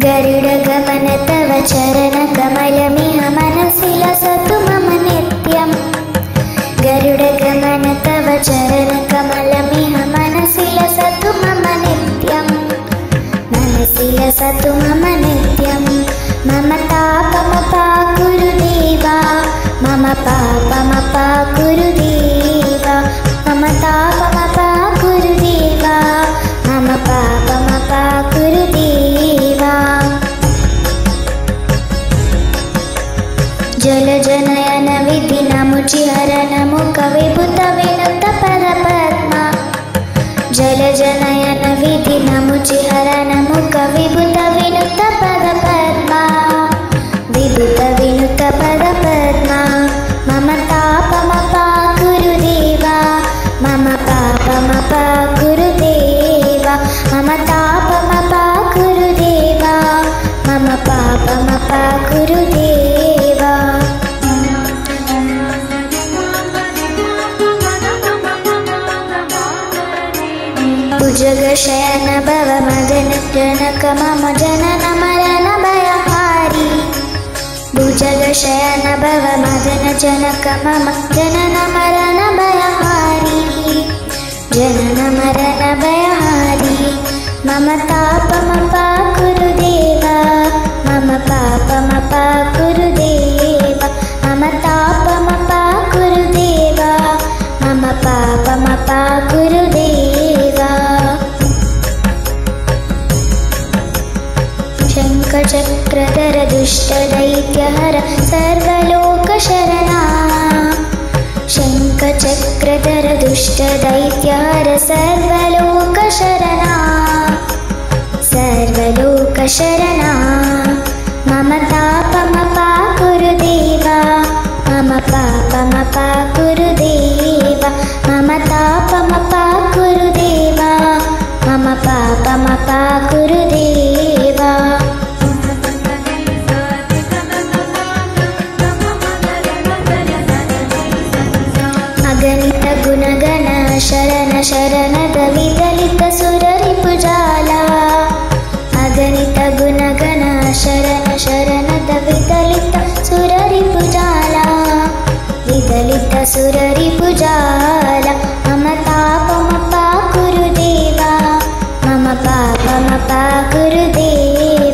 गरुडगमन तव चरणकमलमिह मनसि लसतु मम नित्यम् गरुडगमन तव चरणकमलमिह मनसि लसतु मम नित्यम् मनसि लसतु मम नित्यम् मम तापमपाकुरु देवा मम पापमपाकुरु देवा मम तापमपाकुरु देवा मम पापमपाकुरु देवा जलजनयन विधिनमुचिहरण मुखविभूत विनुत पदपद्मा जलजनयन विधिनमुचिहरण मुखविभूत विनुत पदपद्मा विभूत विनुत पदपद्मा मम तापमपाकुरु देवा मम पापमपाकुरु देवा मम तापमपाकुरु देवा मम पापमपाकुरु देवा भुजगशयन भव मदन जनक मम जनन मरण भयहारी भुजगशयन भव मदन जनक मम जनन मरण भयहारी जनन मरण भयहारी मम तापमपाकुरु देवा मम पापमपाकुरु देवा मम तापमपाकुरु देवा मम पापमपाकुरु देवा शङ्खचक्रधर दुष्टदैत्यहर सर्वलोकशरणा शङ्खचक्रधर दुष्टदैत्यहर सर्वलोकशरणा सर्वलोकशरणा मम तापमपाकुरु देवा मम पापमपाकुरु देवा मम तापमपाकुरु देवा मम पापमपाकुरु देवा अगणित गुणगण शरण शरणद विदलित सुररिपुजाला अगणित गुणगण शरण शरणद विदलित सुररिपुजाला विदलित सुररिपुजाला मम तापमपाकुरु देवा मम पापमपाकुरु देवा